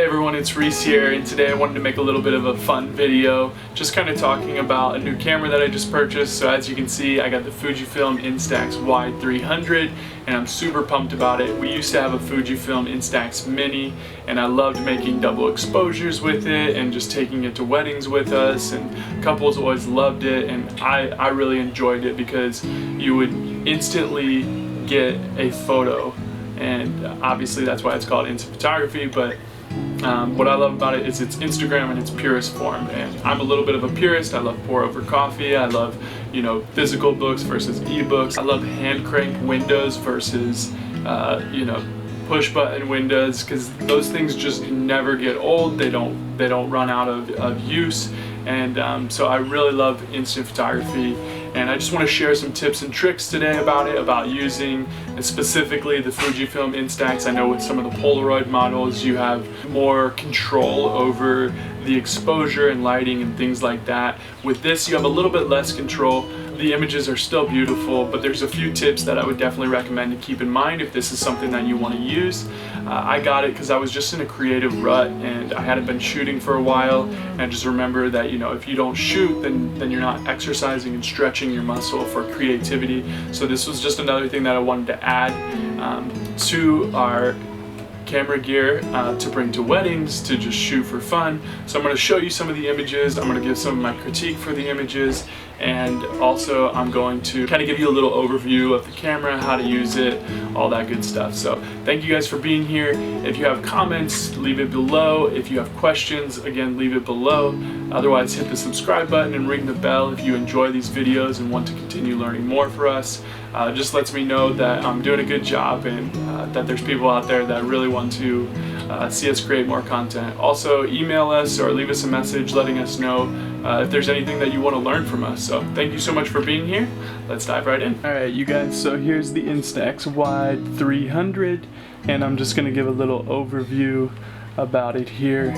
everyone, it's Reese here, and today I wanted to make a little bit of a fun video, just kind of talking about a new camera that I just purchased. So as you can see, I got the Fujifilm Instax Y300, and I'm super pumped about it. We used to have a Fujifilm Instax Mini, and I loved making double exposures with it and just taking it to weddings with us, and couples always loved it, and I really enjoyed it because you would instantly get a photo. And obviously that's why it's called instant photography, but what I love about it is it's Instagram in its purest form. And I'm a little bit of a purist. I love pour over coffee. I love, physical books versus ebooks. I love hand crank windows versus, push button windows, because those things just never get old. They don't run out of use. And so I really love instant photography. And I just want to share some tips and tricks today about using specifically the Fujifilm Instax. I know with some of the Polaroid models you have more control over the exposure and lighting and things like that. With this you have a little bit less control. The images are still beautiful, but there's a few tips that I would definitely recommend to keep in mind if this is something that you want to use. I got it because I was just in a creative rut and I hadn't been shooting for a while, and I just remember that if you don't shoot, then you're not exercising and stretching your muscle for creativity. So this was just another thing that I wanted to add to our camera gear to bring to weddings, to just shoot for fun. So I'm going to show you some of the images, I'm going to give some of my critique for the images, and also I'm going to kind of give you a little overview of the camera, how to use it, all that good stuff. So thank you guys for being here. If you have comments, leave it below. If you have questions, again, leave it below. Otherwise, hit the subscribe button and ring the bell if you enjoy these videos and want to continue learning more for us. Just lets me know that I'm doing a good job, and that there's people out there that really want to see us create more content. Also, email us or leave us a message letting us know if there's anything that you want to learn from us. So thank you so much for being here. Let's dive right in. Alright you guys, so here's the Instax Y300, and I'm just going to give a little overview about it here.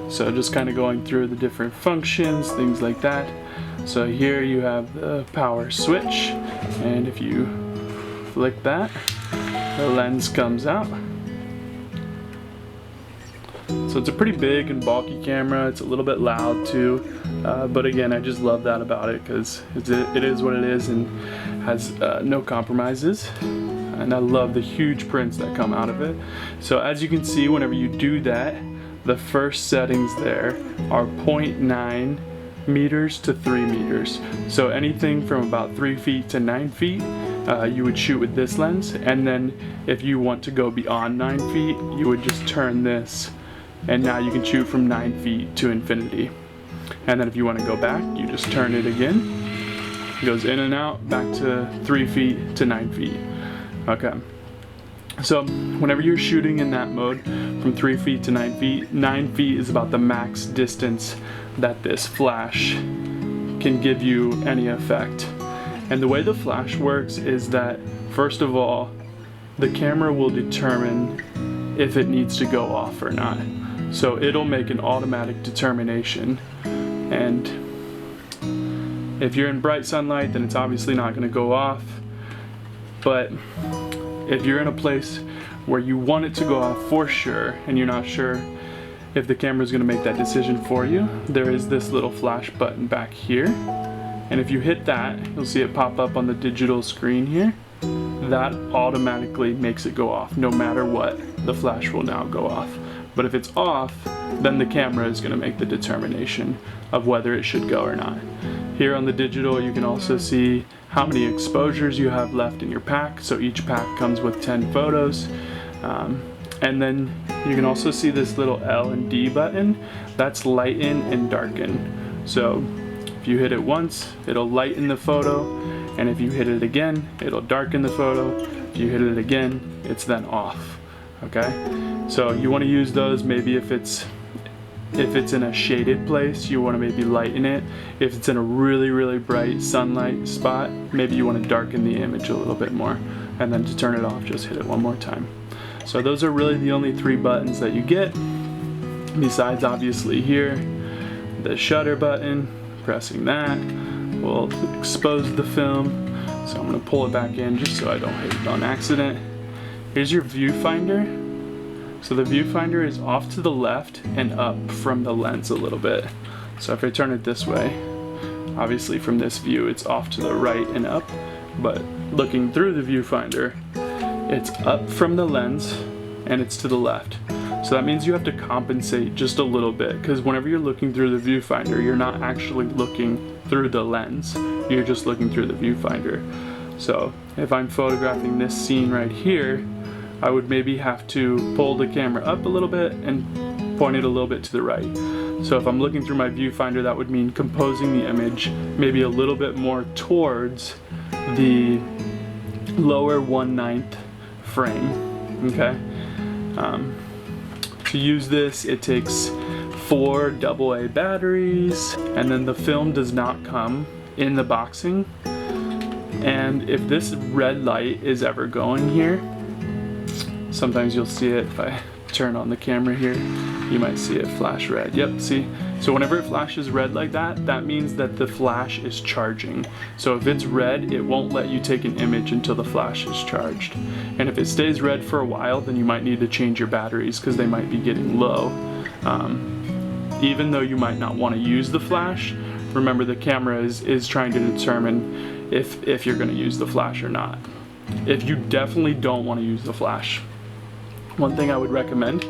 So just kind of going through the different functions, things like that. So here you have the power switch, and if you flick that, the lens comes out. So it's a pretty big and bulky camera. It's a little bit loud too, but again, I just love that about it because it is what it is and has no compromises. And I love the huge prints that come out of it. So as you can see, whenever you do that, the first settings there are 0.9 meters to 3 meters. So anything from about 3 feet to 9 feet, you would shoot with this lens. And then if you want to go beyond 9 feet, you would just turn this, and now you can shoot from 9 feet to infinity. And then if you want to go back, you just turn it again. It goes in and out, back to 3 feet to 9 feet. Okay. So whenever you're shooting in that mode from 3 feet to 9 feet is about the max distance that this flash can give you any effect. And the way the flash works is that, first of all, the camera will determine if it needs to go off or not. So it'll make an automatic determination, and if you're in bright sunlight, then it's obviously not going to go off. But if you're in a place where you want it to go off for sure, and you're not sure if the camera is going to make that decision for you, there is this little flash button back here, and if you hit that, you'll see it pop up on the digital screen here. That automatically makes it go off. No matter what, the flash will now go off. But if it's off, then the camera is going to make the determination of whether it should go or not. Here on the digital, you can also see how many exposures you have left in your pack. So each pack comes with 10 photos. And then you can also see this little L and D button. That's lighten and darken. So if you hit it once, it'll lighten the photo. And if you hit it again, it'll darken the photo. If you hit it again, it's then off. Okay? So you want to use those maybe if it's in a shaded place, you want to maybe lighten it. If it's in a really bright sunlight spot, maybe you want to darken the image a little bit more. And then to turn it off, just hit it one more time. So those are really the only 3 buttons that you get, besides obviously here, the shutter button. Pressing that will expose the film. So I'm going to pull it back in just so I don't hit it on accident. Here's your viewfinder. So the viewfinder is off to the left and up from the lens a little bit. So if I turn it this way, obviously from this view it's off to the right and up, but looking through the viewfinder, it's up from the lens and it's to the left. So that means you have to compensate just a little bit, because whenever you're looking through the viewfinder, you're not actually looking through the lens, you're just looking through the viewfinder. So if I'm photographing this scene right here, I would maybe have to pull the camera up a little bit and point it a little bit to the right. So if I'm looking through my viewfinder, that would mean composing the image maybe a little bit more towards the lower 1/9 frame, okay? To use this, it takes 4 AA batteries, and then the film does not come in the boxing. And if this red light is ever going here, sometimes you'll see it if I turn on the camera here, you might see it flash red. Yep, see? So whenever it flashes red like that, that means that the flash is charging. So if it's red, it won't let you take an image until the flash is charged. And if it stays red for a while, then you might need to change your batteries because they might be getting low. Even though you might not want to use the flash, remember the camera is trying to determine if you're going to use the flash or not. If you definitely don't want to use the flash, one thing I would recommend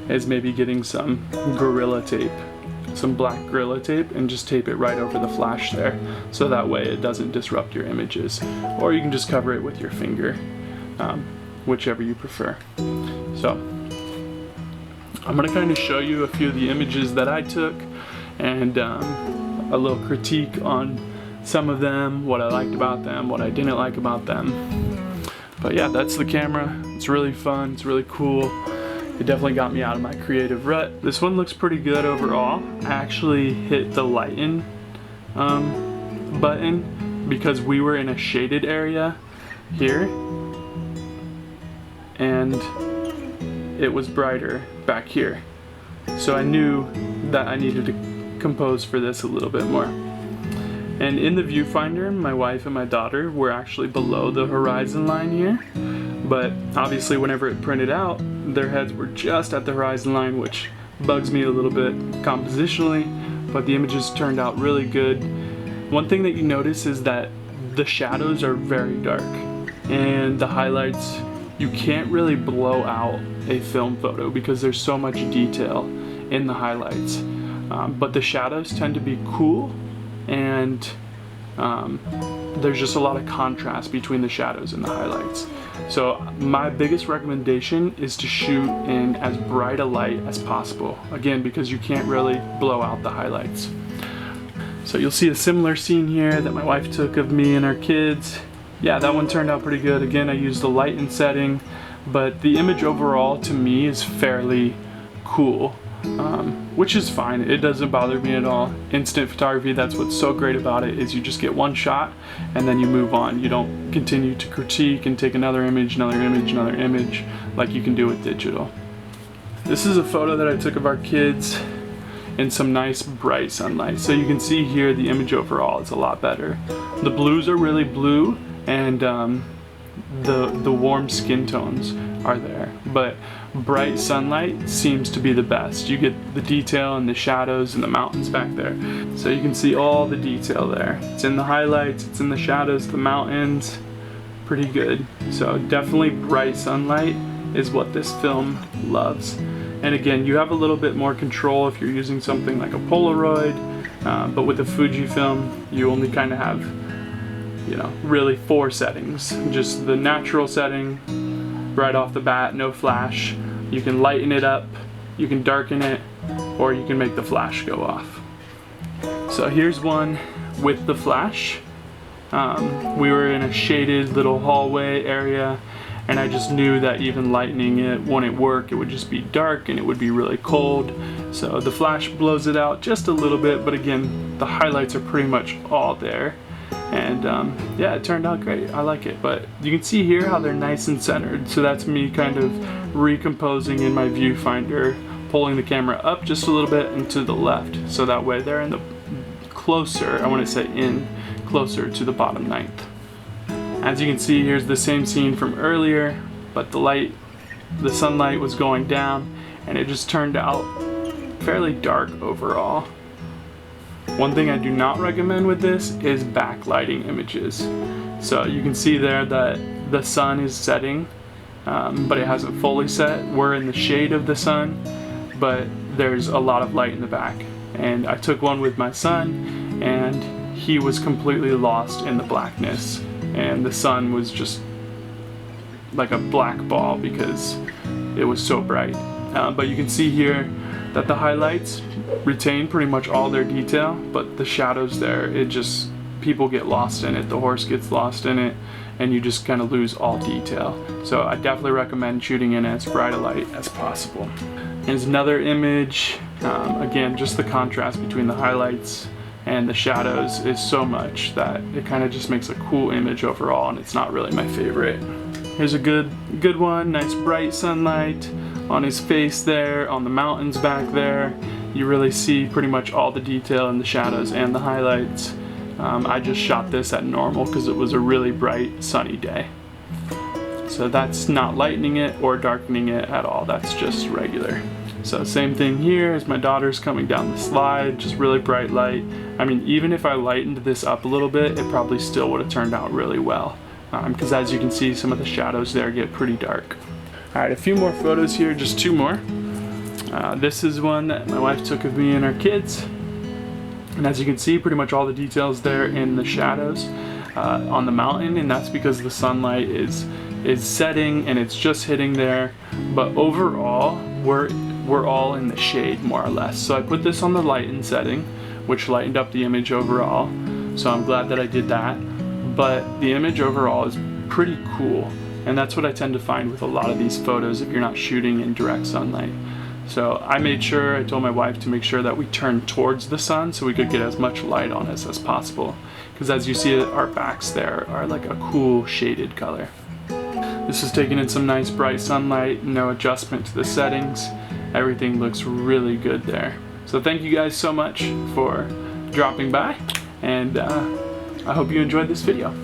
is maybe getting some Gorilla Tape, some black Gorilla Tape, and just tape it right over the flash there, so that way it doesn't disrupt your images. Or you can just cover it with your finger, whichever you prefer. So I'm going to kind of show you a few of the images that I took, and a little critique on some of them, what I liked about them, what I didn't like about them. But yeah, that's the camera. It's really fun, it's really cool. It definitely got me out of my creative rut. This one looks pretty good overall. I actually hit the lighten button because we were in a shaded area here, and it was brighter back here. So I knew that I needed to compose for this a little bit more. And in the viewfinder, my wife and my daughter were actually below the horizon line here, but obviously whenever it printed out, their heads were just at the horizon line, which bugs me a little bit compositionally, but the images turned out really good. One thing that you notice is that the shadows are very dark, and the highlights, you can't really blow out a film photo because there's so much detail in the highlights. But the shadows tend to be cool, and there's just a lot of contrast between the shadows and the highlights. So my biggest recommendation is to shoot in as bright a light as possible, again because you can't really blow out the highlights. So you'll see a similar scene here that my wife took of me and our kids. Yeah, that one turned out pretty good. Again, I used the lighten setting, but the image overall to me is fairly cool. Which is fine, it doesn't bother me at all. Instant photography, that's what's so great about it, is you just get one shot and then you move on. You don't continue to critique and take another image, another image, another image like you can do with digital. This is a photo that I took of our kids in some nice bright sunlight. So you can see here the image overall is a lot better. The blues are really blue, and the warm skin tones are there, but bright sunlight seems to be the best. You get the detail and the shadows and the mountains back there, so you can see all the detail there. It's in the highlights, it's in the shadows, the mountains, pretty good. So definitely bright sunlight is what this film loves. And again, you have a little bit more control if you're using something like a Polaroid, but with a Fujifilm you only kind of have, you know, really 4 settings. Just the natural setting right off the bat, no flash. You can lighten it up, you can darken it, or you can make the flash go off. So here's one with the flash. We were in a shaded little hallway area, and I just knew that even lightening it wouldn't work. It would just be dark and it would be really cold. So the flash blows it out just a little bit, but again, the highlights are pretty much all there. And yeah, it turned out great. I like it. But you can see here how they're nice and centered. So that's me kind of recomposing in my viewfinder, pulling the camera up just a little bit and to the left. So that way they're in the closer, I want to say in, closer to the bottom 9th. As you can see, here's the same scene from earlier, but the light the sunlight was going down, and it just turned out fairly dark overall. One thing I do not recommend with this is backlighting images. So you can see there that the sun is setting, but it hasn't fully set. We're in the shade of the sun, but there's a lot of light in the back. And I took one with my son, and he was completely lost in the blackness. And the sun was just like a black ball because it was so bright. But you can see here that the highlights retain pretty much all their detail, but the shadows there, it just, people get lost in it, the horse gets lost in it, and you just kind of lose all detail. So I definitely recommend shooting in as bright a light as possible. Here's another image. Again, just the contrast between the highlights and the shadows is so much that it kind of just makes a cool image overall, and it's not really my favorite. Here's a good one, nice bright sunlight on his face there, on the mountains back there. You really see pretty much all the detail in the shadows and the highlights. I just shot this at normal because it was a really bright sunny day. So that's not lightening it or darkening it at all, that's just regular. So same thing here as my daughter's coming down the slide, just really bright light. I mean, even if I lightened this up a little bit, it probably still would have turned out really well. Because as you can see, some of the shadows there get pretty dark. Alright, a few more photos here, just two more. This is one that my wife took of me and our kids. And as you can see, pretty much all the details there in the shadows on the mountain, and that's because the sunlight is setting and it's just hitting there. But overall, we're all in the shade more or less. So I put this on the lighten setting, which lightened up the image overall. So I'm glad that I did that. But the image overall is pretty cool. And that's what I tend to find with a lot of these photos if you're not shooting in direct sunlight. So I made sure, I told my wife to make sure that we turned towards the sun so we could get as much light on us as possible. Because as you see, our backs there are like a cool shaded color. This is taking in some nice bright sunlight, no adjustment to the settings. Everything looks really good there. So thank you guys so much for dropping by, and I hope you enjoyed this video.